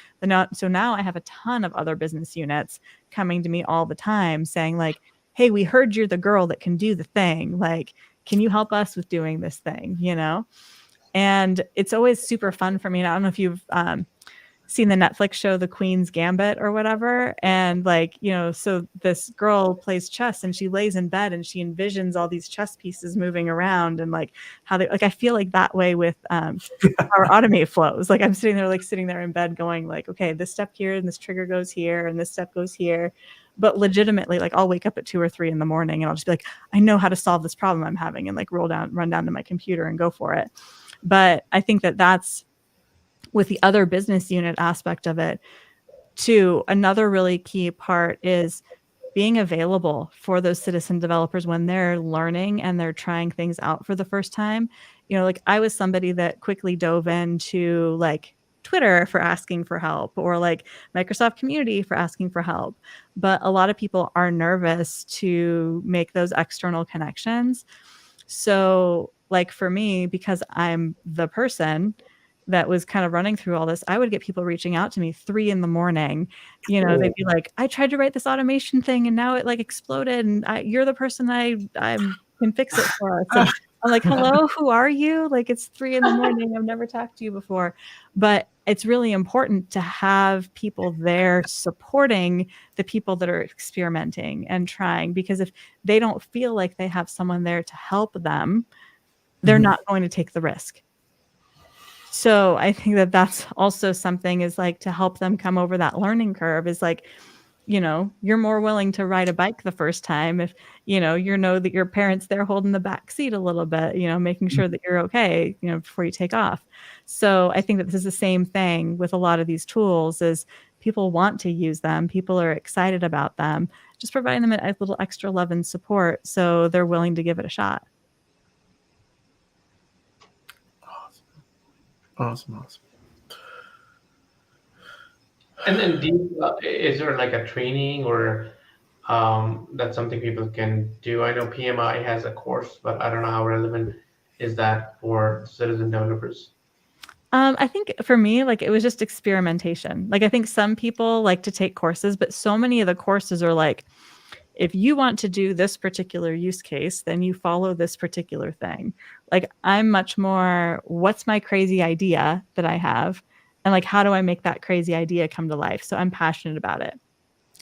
so now I have a ton of other business units coming to me all the time saying like, "Hey, we heard you're the girl that can do the thing. Like, can you help us with doing this thing?" You know? And it's always super fun for me. And I don't know if you've seen the Netflix show The Queen's Gambit or whatever. And like, you know, so this girl plays chess and she lays in bed and she envisions all these chess pieces moving around, and like how they, like, I feel like that way with our automate flows. Like, I'm sitting there in bed going like, okay, this step here and this trigger goes here and this step goes here. But legitimately, like, I'll wake up at 2 or 3 in the morning and I'll just be like, I know how to solve this problem I'm having, and like run down to my computer and go for it. But I think that that's, with the other business unit aspect of it too, another really key part is being available for those citizen developers when they're learning and they're trying things out for the first time. You know, like, I was somebody that quickly dove into like Twitter for asking for help, or like Microsoft Community for asking for help. But a lot of people are nervous to make those external connections. So, like, for me, because I'm the person that was kind of running through all this, I would get people reaching out to me 3 in the morning. You know, they'd be like, "I tried to write this automation thing and now it like exploded, and you're the person I can fix it for us." And I'm like, "Hello, who are you? Like, it's 3 in the morning. I've never talked to you before." But it's really important to have people there supporting the people that are experimenting and trying, because if they don't feel like they have someone there to help them, they're Mhm. not going to take the risk. So I think that that's also something, is like, to help them come over that learning curve, is like, you know, you're more willing to ride a bike the first time if, you know that your parents there holding the back seat a little bit, making sure that you're okay, before you take off. So I think that this is the same thing with a lot of these tools, is people want to use them, people are excited about them, just providing them a little extra love and support so they're willing to give it a shot. Awesome. And then is there like a training or that's something people can do? I know PMI has a course, but I don't know how relevant is that for citizen developers. I think for me, like, it was just experimentation. Like, I think some people like to take courses, but so many of the courses are like, if you want to do this particular use case, then you follow this particular thing. Like, I'm much more, what's my crazy idea that I have? And like, how do I make that crazy idea come to life? So I'm passionate about it.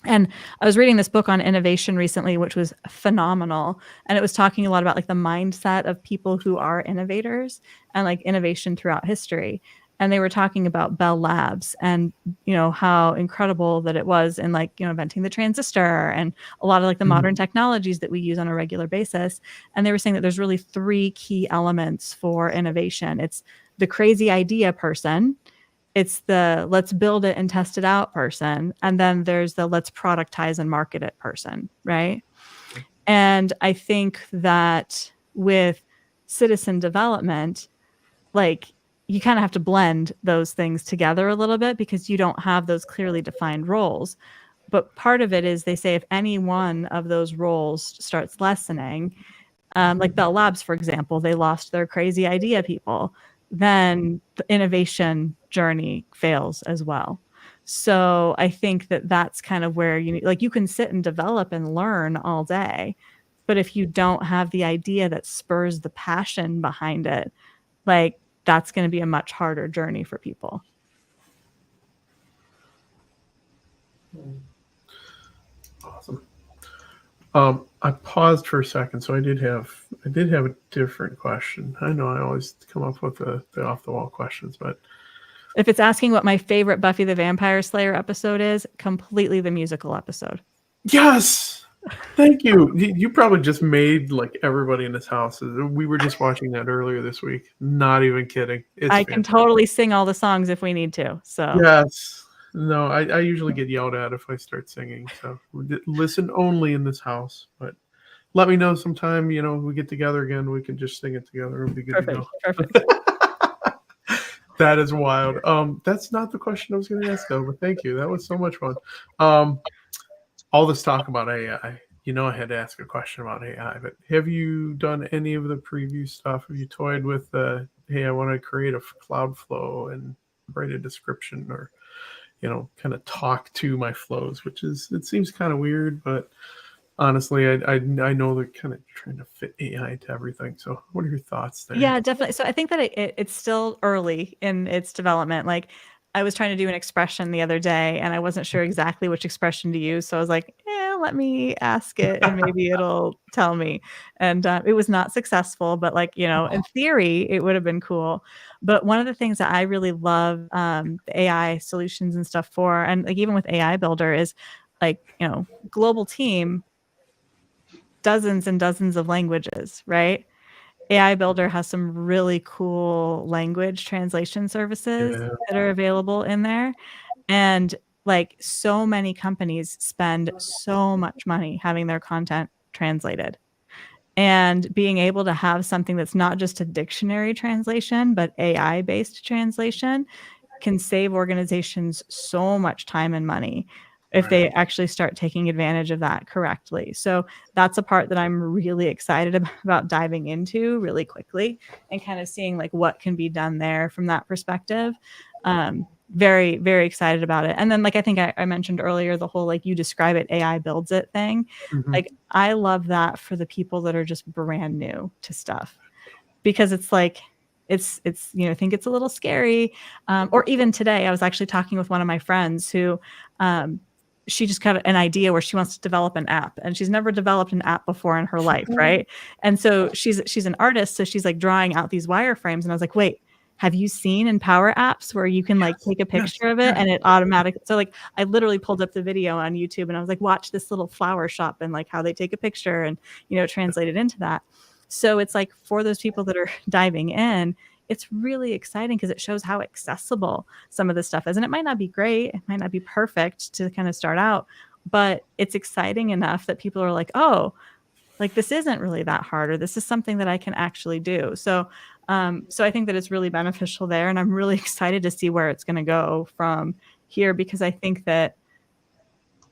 And I was reading this book on innovation recently, which was phenomenal. And it was talking a lot about like the mindset of people who are innovators and like innovation throughout history. And they were talking about Bell Labs and, how incredible that it was in like, inventing the transistor and a lot of like the Mhm. modern technologies that we use on a regular basis. And they were saying that there's really 3 key elements for innovation. It's the crazy idea person, it's the let's build it and test it out person, and then there's the let's productize and market it person, right? And I think that with citizen development, like, you kind of have to blend those things together a little bit, because you don't have those clearly defined roles. But part of it is, they say, if any one of those roles starts lessening, like Bell Labs, for example, they lost their crazy idea people, then the innovation journey fails as well. So I think that that's kind of where you can sit and develop and learn all day, but if you don't have the idea that spurs the passion behind it, like, that's going to be a much harder journey for people. Awesome. I paused for a second, so I did have a different question. I know I always come up with the off the wall questions, but If it's asking what my favorite Buffy the Vampire Slayer episode is, completely the musical episode. Yes. Thank you. You probably just made like everybody in this house. We were just watching that earlier this week. Not even kidding. It's I can totally sing all the songs if we need to. So yes. No, I usually get yelled at if I start singing. So listen only in this house. But let me know sometime, we get together again. We can just sing it together. It'll be good to go. Perfect. That is wild. That's not the question I was going to ask though, but thank you. That was so much fun. All this talk about AI, I had to ask a question about AI, but have you done any of the preview stuff? Have you toyed with hey, I want to create a cloud flow and write a description or, kind of talk to my flows, it seems kind of weird, but honestly, I know they're kind of trying to fit AI into everything. So what are your thoughts there? Yeah, definitely. So I think that it's still early in its development. Like I was trying to do an expression the other day and I wasn't sure exactly which expression to use. So I was like, let me ask it and maybe it'll tell me. And it was not successful, but like, in theory, it would have been cool. But one of the things that I really love the AI solutions and stuff for, and like even with AI Builder is like, global team, dozens and dozens of languages, right? AI Builder has some really cool language translation services that are available in there. And like so many companies spend so much money having their content translated. And being able to have something that's not just a dictionary translation, but AI based translation can save organizations so much time and money if they actually start taking advantage of that correctly. So that's a part that I'm really excited about diving into really quickly and kind of seeing like what can be done there from that perspective. Very, very excited about it. And then like I think I mentioned earlier, the whole like you describe it, AI builds it thing. Like I love that for the people that are just brand new to stuff, because it's like it's think it's a little scary. Or even today I was actually talking with one of my friends who she just got an idea where she wants to develop an app and she's never developed an app before in her life, right? And so she's an artist, so she's like drawing out these wireframes and I was like, wait, have you seen in Power Apps where you can like take a picture of it and it automatically, so like I literally pulled up the video on YouTube and I was like, watch this little flower shop and like how they take a picture and translate it into that. So it's like for those people that are diving in, it's really exciting because it shows how accessible some of this stuff is. And it might not be great, it might not be perfect to kind of start out, but it's exciting enough that people are like, oh, like this isn't really that hard, or this is something that I can actually do. So I think that it's really beneficial there. And I'm really excited to see where it's going to go from here, because I think that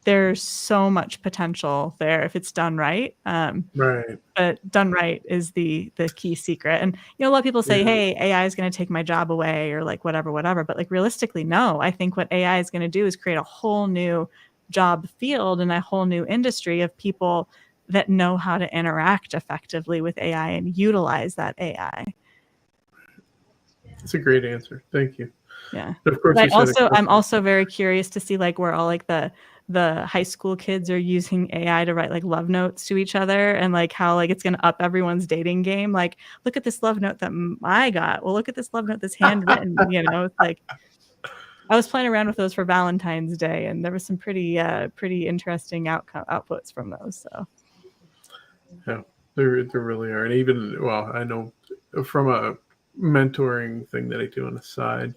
there's so much potential there if it's done right. But done right is the key secret. And a lot of people say, hey, AI is going to take my job away or like whatever. But like realistically, no. I think what AI is going to do is create a whole new job field and a whole new industry of people that know how to interact effectively with AI and utilize that AI. That's a great answer. Thank you. Yeah. But of course, I'm also very curious to see like where all like the high school kids are using AI to write like love notes to each other, and like how like it's going to up everyone's dating game. Like, look at this love note that I got. Well, look at this love note that's handwritten. It's like I was playing around with those for Valentine's Day, and there was some pretty interesting outputs from those. So yeah, there really are, and even I know from a mentoring thing that I do on the side.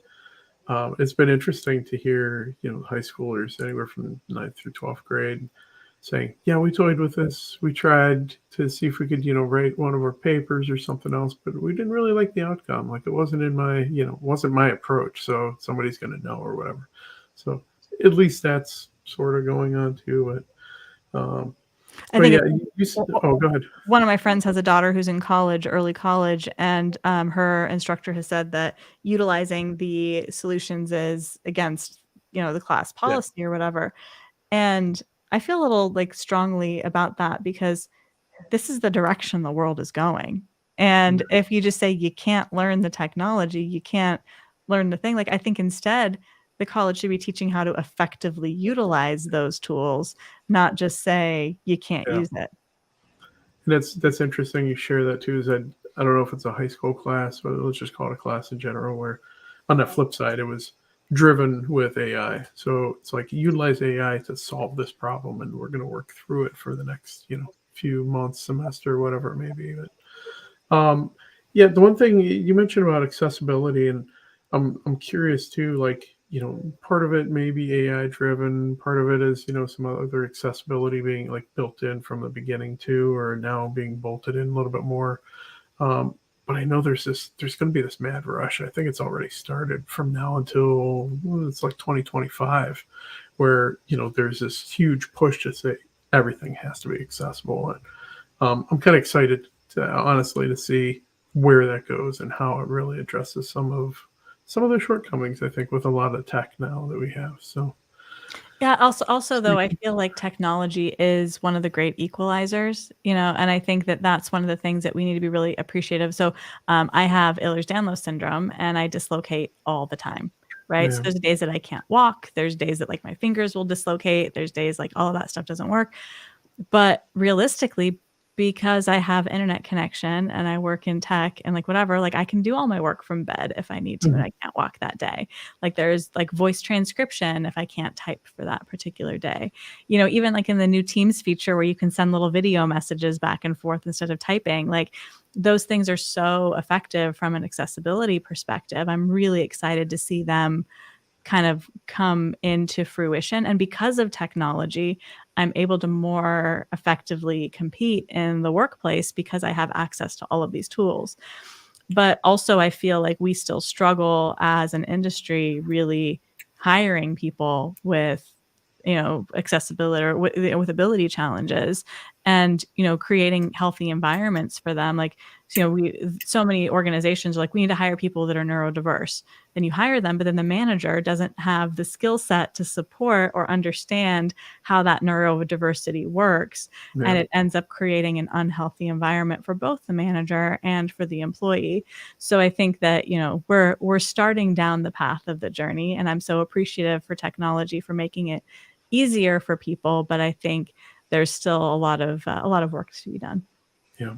It's been interesting to hear, high schoolers anywhere from 9th through 12th grade saying, yeah, we toyed with this. We tried to see if we could, write one of our papers or something else, but we didn't really like the outcome. Like it wasn't in my, wasn't my approach. So somebody's going to know or whatever. So at least that's sort of going on too. But I think go ahead. One of my friends has a daughter who's in college, early college, and her instructor has said that utilizing the solutions is against, the class policy or whatever. And I feel a little like strongly about that, because this is the direction the world is going. And if you just say you can't learn the technology, you can't learn the thing, like I think instead the college should be teaching how to effectively utilize those tools, not just say you can't use it. And that's interesting you share that too. Is that I don't know if it's a high school class, but let's just call it a class in general, where on the flip side, it was driven with AI. So it's like utilize AI to solve this problem, and we're going to work through it for the next, few months, semester, whatever it may be. But yeah, the one thing you mentioned about accessibility, and I'm curious too, like, part of it may be AI driven, part of it is, some other accessibility being like built in from the beginning too, or now being bolted in a little bit more. But I know there's going to be this mad rush. I think it's already started from now until it's like 2025, where, there's this huge push to say everything has to be accessible. And I'm kind of excited honestly to see where that goes and how it really addresses some of the shortcomings, I think, with a lot of the tech now that we have. So Yeah, also though, I feel like technology is one of the great equalizers, and I think that that's one of the things that we need to be really appreciative. So I have Ehlers-Danlos syndrome and I dislocate all the time, right? So yeah. there's days that I can't walk. There's days that like my fingers will dislocate. There's days like all of that stuff doesn't work. But realistically, because I have internet connection and I work in tech and like whatever, like I can do all my work from bed if I need to and I can't walk that day. Like there's like voice transcription if I can't type for that particular day. Even like in the new Teams feature where you can send little video messages back and forth instead of typing, like those things are so effective from an accessibility perspective. I'm really excited to see them kind of come into fruition. And because of technology, I'm able to more effectively compete in the workplace because I have access to all of these tools. But also, I feel like we still struggle as an industry really hiring people with accessibility or with ability challenges and creating healthy environments for them. Like so many organizations are like, we need to hire people that are neurodiverse. Then you hire them, but then the manager doesn't have the skill set to support or understand how that neurodiversity works. Yeah. And it ends up creating an unhealthy environment for both the manager and for the employee. So I think that we're starting down the path of the journey, and I'm so appreciative for technology for making it easier for people, but I think there's still a lot of work to be done. Yeah,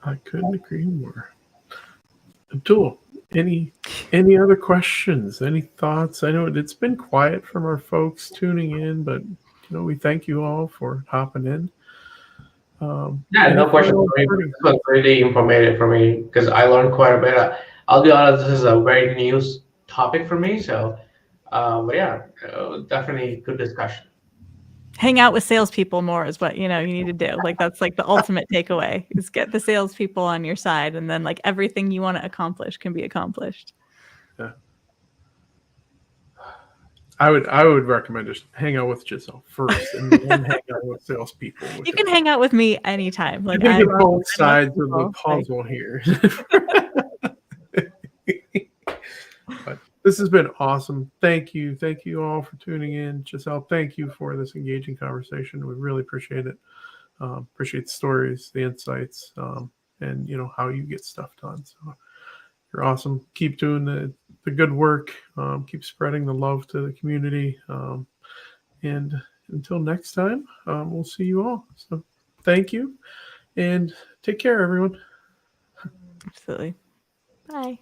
I couldn't agree more. Abdul, any other questions? Any thoughts? I know it's been quiet from our folks tuning in, but we thank you all for hopping in. Yeah, no question for me. This was really informative for me because I learned quite a bit. I'll be honest, this is a very new topic for me. So, but yeah, definitely good discussion. Hang out with salespeople more is what you need to do. Like that's like the ultimate takeaway is get the salespeople on your side, and then like everything you want to accomplish can be accomplished. Yeah. I would recommend just hang out with Gizzelle first, and then hang out with salespeople. You can hang out with me anytime. Like you I get both sides of the puzzle here. But this has been awesome. Thank you all for tuning in. Gizzelle, thank you for this engaging conversation. We really appreciate it. Appreciate the stories, the insights, and how you get stuff done. So you're awesome. Keep doing the good work. Keep spreading the love to the community. And until next time, we'll see you all. So thank you, and take care, everyone. Absolutely. Bye.